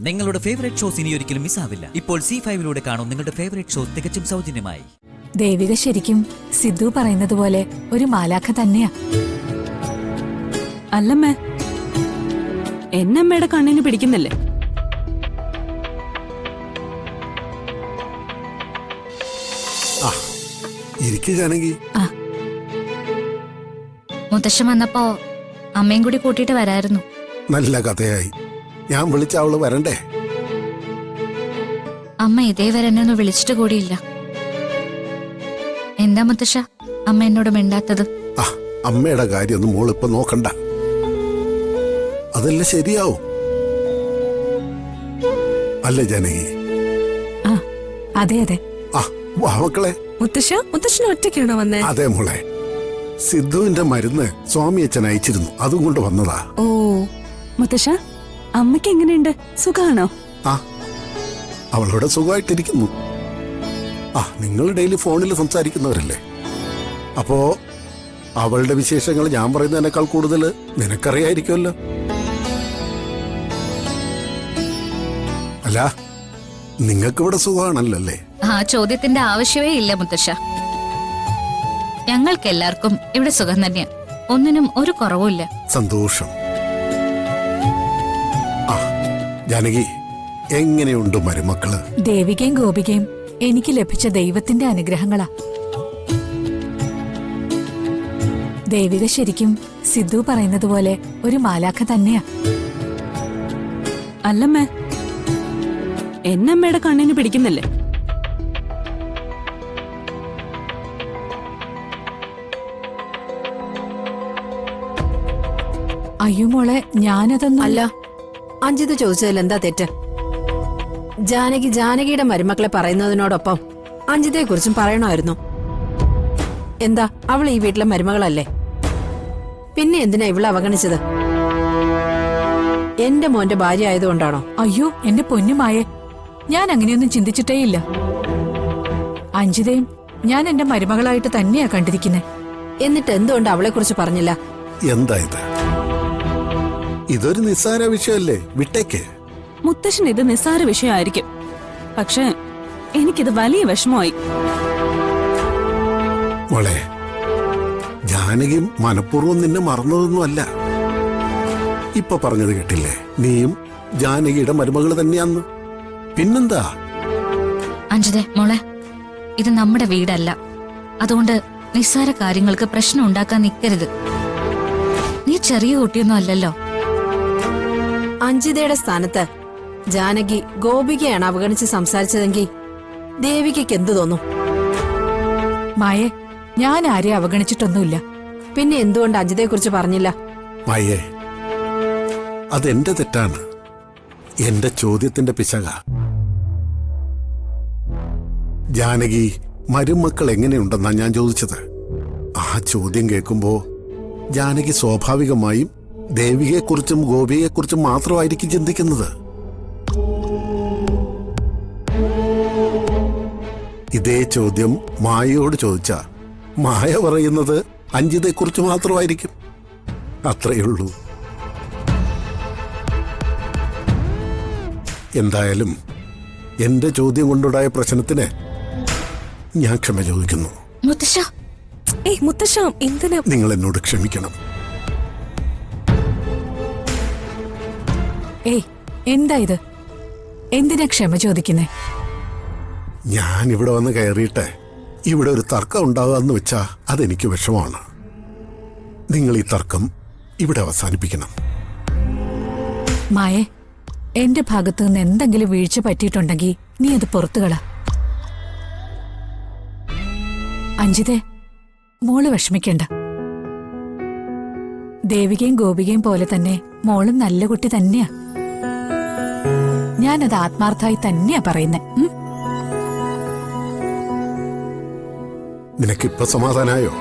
നിങ്ങളുടെ favourite shows ഇനി ഒരിക്കലും മിസ്സാവില്ല. ഇപ്പോൾ C5 കാണും നിങ്ങളുടെ ഫേവറേറ്റ് ഷോസ് തികച്ചും സൗജന്യമായി. ദേവിക ശരിക്കും സിദ്ധു പറയുന്നത് പോലെ ഒരു മാലാഖ തന്നെയാ. അല്ലമ്മേ, എന്നമ്മയുടെ കണ്ണിന് പിടിക്കുന്നില്ലേ? മുത്തശ്ശൻ വന്നപ്പോ അമ്മയും കൂടി കൂട്ടിയിട്ട് വരായിരുന്നു. നല്ല കഥയായി. ഞാൻ വിളിച്ച അവള് വരണ്ടേ? അമ്മ ഇതേവരെ എന്നെ ഒന്ന് വിളിച്ചിട്ട് കൂടിയില്ല. എന്താ മുത്തശ്ശ അമ്മ എന്നോട് മിണ്ടാത്തത്? അമ്മയുടെ കാര്യമൊന്നും മോളിപ്പോ നോക്കണ്ട. അതല്ല ശരിയാവും. അല്ലേ ജാനകി? അതെ അതെ. മക്കളെ, മുത്തശ്ശൻ ഒറ്റയ്ക്കാണോ വന്നേ? അതെ മോളെ, സിദ്ധുവിന്റെ മരുന്ന് സ്വാമി അച്ഛൻ അയച്ചിരുന്നു, അതും കൊണ്ട് വന്നതാ. ഓ മുത്തശ്ശ, അമ്മയ്ക്ക് എങ്ങനെയുണ്ട്? സുഖാണോ? അവളോട് സുഖമായിട്ടിരിക്കുന്നു. നിങ്ങൾ ഡെയിലി ഫോണിൽ സംസാരിക്കുന്നവരല്ലേ, അപ്പോ അവളുടെ വിശേഷങ്ങൾ ഞാൻ പറയുന്നതിനേക്കാൾ കൂടുതൽ നിനക്കറിയായിരിക്കുമല്ലോ. അല്ല, നിങ്ങൾക്കിവിടെ സുഖമാണല്ലോ അല്ലേ? ആ ചോദ്യത്തിന്റെ ആവശ്യമേ ഇല്ല മുത്തശ്ശ. ഞങ്ങൾക്ക് എല്ലാവർക്കും ഇവിടെ സുഖം തന്നെയാ, ഒന്നിനും ഒരു കുറവുമില്ല. സന്തോഷം. ജാനകി, എങ്ങനെയുണ്ട് മരുമക്കള്? ദേവികയും ഗോപികയും എനിക്ക് ലഭിച്ച ദൈവത്തിന്റെ അനുഗ്രഹങ്ങളാ. ദേവിക ശരിക്കും സിദ്ധു പറയുന്നത് പോലെ ഒരു മാലാഖ തന്നെയാ. അല്ലമ്മേ, എന്നമ്മയുടെ കണ്ണിന് പിടിക്കുന്നില്ലേ? അയ്യോ മോളെ, ഞാനതൊന്നും അല്ല. അഞ്ജിത് ചോദിച്ചതിൽ എന്താ തെറ്റ്? ജാനകിയുടെ മരുമക്കളെ പറയുന്നതിനോടൊപ്പം അഞ്ജിതയെ കുറിച്ചും പറയണമായിരുന്നു. എന്താ, അവൾ ഈ വീട്ടിലെ മരുമകളല്ലേ? പിന്നെ എന്തിനാ ഇവളെ അവഗണിച്ചത്? എന്റെ മോന്റെ ഭാര്യ ആയതുകൊണ്ടാണോ? അയ്യോ എന്റെ പൊന്നുമായെ, ഞാൻ അങ്ങനെയൊന്നും ചിന്തിച്ചിട്ടേയില്ല. അഞ്ജിതയും ഞാൻ എന്റെ മരുമകളായിട്ട് തന്നെയാ കണ്ടിരിക്കുന്നെ. എന്നിട്ട് എന്തുകൊണ്ട് അവളെ കുറിച്ച് പറഞ്ഞില്ല? എന്താ ഇത്? ഇതൊരു നിസ്സാര വിഷയമല്ലേ, വിട്ടേക്ക്. മുത്തശ്ശൻ ഇത് നിസ്സാര വിഷയമായിരിക്കും, പക്ഷെ എനിക്കിത് വലിയ വിഷമമായി. മോളെ, ജാനകി മനഃപൂർവ്വം നിന്നെ മറന്നതൊന്നുമല്ല. ഇപ്പൊ പറഞ്ഞത് കേട്ടില്ലേ, നീയും ജാനകിയുടെ മരുമകൾ തന്നെയാന്ന്. പിന്നെന്താ? അഞ്ജിതേ മോളെ, ഇത് നമ്മുടെ വീടല്ല, അതുകൊണ്ട് നിസ്സാര കാര്യങ്ങൾക്ക് പ്രശ്നം ഉണ്ടാക്കാൻ നിൽക്കരുത്. നീ ചെറിയ കുട്ടിയൊന്നും അല്ലല്ലോ. അഞ്ജിതയുടെ സ്ഥാനത്ത് ജാനകി ഗോപികയാണ് അവഗണിച്ച് സംസാരിച്ചതെങ്കിൽ ദേവികയ്ക്ക് എന്തു തോന്നും? മായെ, ഞാൻ ആരെ അവഗണിച്ചിട്ടൊന്നുമില്ല. പിന്നെ എന്തുകൊണ്ട് അഞ്ജിതയെ കുറിച്ച് പറഞ്ഞില്ല? മായേ, അതെന്റെ തെറ്റാണ്. എന്റെ ചോദ്യത്തിന്റെ പിശക. ജാനകി മരുമക്കൾ എങ്ങനെയുണ്ടെന്നാ ഞാൻ ചോദിച്ചത്. ആ ചോദ്യം കേൾക്കുമ്പോ ജാനകി സ്വാഭാവികമായും ദേവികയെക്കുറിച്ചും ഗോപിയെക്കുറിച്ചും മാത്രമായിരിക്കും ചിന്തിക്കുന്നത്. ഇതേ ചോദ്യം മായയോട് ചോദിച്ച മായ പറയുന്നത് അഞ്ജിതയെക്കുറിച്ച് മാത്രമായിരിക്കും. അത്രയുള്ളൂ. എന്തായാലും എന്റെ ചോദ്യം കൊണ്ടുണ്ടായ പ്രശ്നത്തിന് ഞാൻ ക്ഷമ ചോദിക്കുന്നു. നിങ്ങൾ എന്നോട് ക്ഷമിക്കണം. എന്താ ഇത്? എന്തിനാ ക്ഷമ ചോദിക്കുന്നേ? ഞാൻ ഇവിടെ വന്ന് കയറിയിട്ട് ഇവിടെ ഒരു തർക്കം ഉണ്ടാകാന്ന് വെച്ചാ അതെനിക്ക് വിഷമമാണ്. നിങ്ങൾ ഈ തർക്കം ഇവിടെ അവസാനിപ്പിക്കണം. മായേ, എന്റെ ഭാഗത്തു നിന്ന് എന്തെങ്കിലും വീഴ്ച പറ്റിയിട്ടുണ്ടെങ്കിൽ നീ അത് പുറത്തുകള. അഞ്ജിതേ, മോള് വിഷമിക്കണ്ട. ദേവികയും ഗോപികയും പോലെ തന്നെ മോളും നല്ല കുട്ടി തന്നെയാ. ഞാനത് ആത്മാർത്ഥായി തന്നെയാ പറയുന്നേ. നിനക്കിപ്പോ സമാധാനായോ?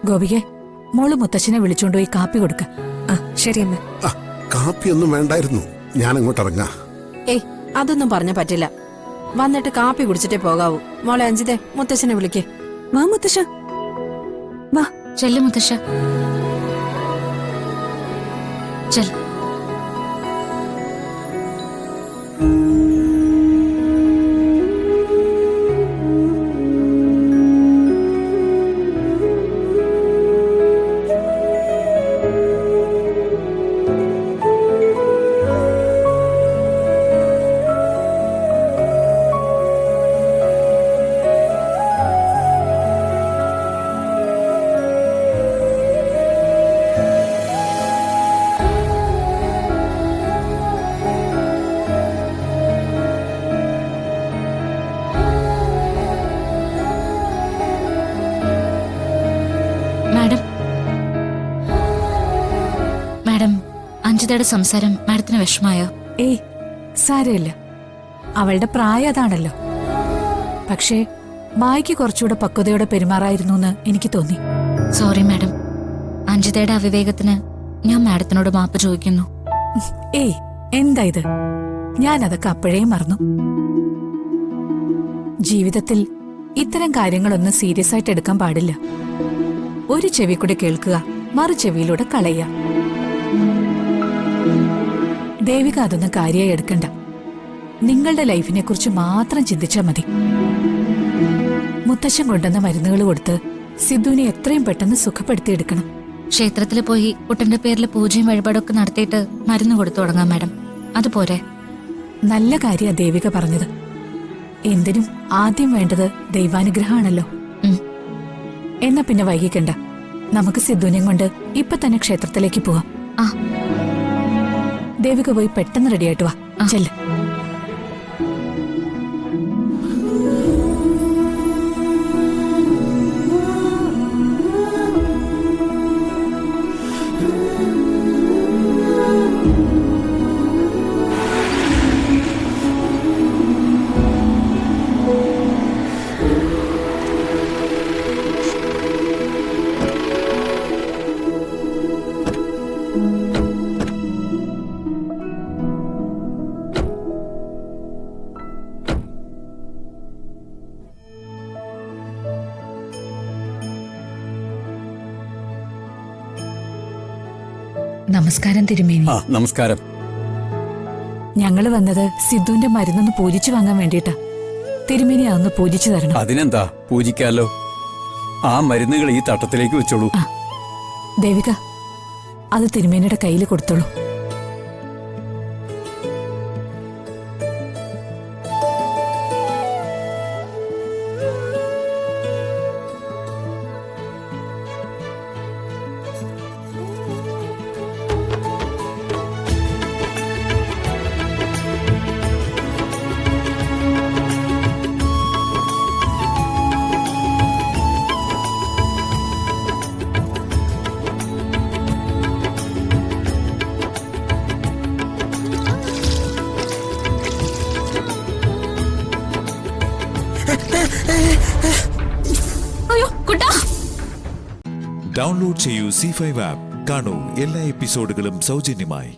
ഗോപികെ, മോള് മുത്തശ്ശനെ വിളിച്ചോണ്ടുപോയി കാപ്പി കൊടുക്ക. ശരിയമ്മ. കാപ്പിയൊന്നും വേണ്ടായിരുന്നു, ഞാൻ അങ്ങോട്ട് ഇറങ്ങാ. അതൊന്നും പറഞ്ഞ പറ്റില്ല. വന്നിട്ട് കാപ്പി കുടിച്ചിട്ടേ പോകാവൂ. മോളെ അഞ്ജിതേ, മുത്തശ്ശനെ വിളിക്കേ. വാ മുത്തശ്ശ, വാ. ചെല്ലു മുത്തശ്ശ, ചെൽ. മാഡം, അഞ്ജിതയുടെ സംസാരം മാഡത്തിന് വിഷമായോ? ഏയ് സാരമില്ല, അവളുടെ പ്രായം അതാണല്ലോ. പക്ഷേ മായ്ക്ക് കുറച്ചുകൂടെ പക്വതയോടെ പെരുമാറായിരുന്നു എന്ന് എനിക്ക് തോന്നി. സോറി മാഡം, അഞ്ജിതയുടെ അവിവേകത്തിന് ഞാൻ മാഡത്തിനോട് മാപ്പ് ചോദിക്കുന്നു. ഏയ് എന്താ ഇത്, ഞാനതൊക്കെ അപ്പോഴേ മറന്നു. ജീവിതത്തിൽ ഇത്തരം കാര്യങ്ങളൊന്നും സീരിയസ് ആയിട്ട് എടുക്കാൻ പാടില്ല. ഒരു ചെവി കൂടെ കേൾക്കുക, മറു ചെവിയിലൂടെ കളയുക. ദേവിക അതൊന്നും കാര്യമായി എടുക്കണ്ട. നിങ്ങളുടെ ലൈഫിനെ കുറിച്ച് മാത്രം ചിന്തിച്ചാൽ മതി. മുത്തശ്ശൻ കൊണ്ടുവന്ന മരുന്നുകൾ കൊടുത്ത് സിദ്ധുവിനെ എത്രയും പെട്ടെന്ന് സുഖപ്പെടുത്തിയെടുക്കണം. ക്ഷേത്രത്തിൽ പോയി കുട്ടന്റെ പേരിൽ പൂജയും വഴിപാടൊക്കെ നടത്തിയിട്ട് മരുന്ന് കൊടുത്തു തുടങ്ങാം മാഡം, അതുപോരെ? നല്ല കാര്യ ദേവിക പറഞ്ഞത്. എന്തിനും ആദ്യം വേണ്ടത് ദൈവാനുഗ്രഹമാണല്ലോ. എന്നാ പിന്നെ വൈകിക്കണ്ട, നമുക്ക് സിദ്ധുവിനെയും കൊണ്ട് ഇപ്പൊ തന്നെ ക്ഷേത്രത്തിലേക്ക് പോവാം. ആ, ദേവിക പോയി പെട്ടെന്ന് റെഡിയായിട്ട് വാ. ചെല്ല്. നമസ്കാരം തിരുമേനി. നമസ്കാരം. ഞങ്ങള് വന്നത് സിദ്ധുവിന്റെ മരുന്നൊന്ന് പൂജിച്ചു വാങ്ങാൻ വേണ്ടിട്ടാ. തിരുമേനി അതൊന്ന് പൂജിച്ചു തരണം. അതിനെന്താ, പൂജിക്കാലോ. ആ മരുന്നുകൾ ഈ തട്ടത്തിലേക്ക് വെച്ചോളൂ. ദേവിക, അത് തിരുമേനിയുടെ കയ്യിൽ കൊടുത്തോളൂ. ഡൗൺലോഡ് ചെയ്യൂ C5 ആപ്പ്. കാണൂ എല്ലാ എപ്പിസോഡുകളും സൗജന്യമായി.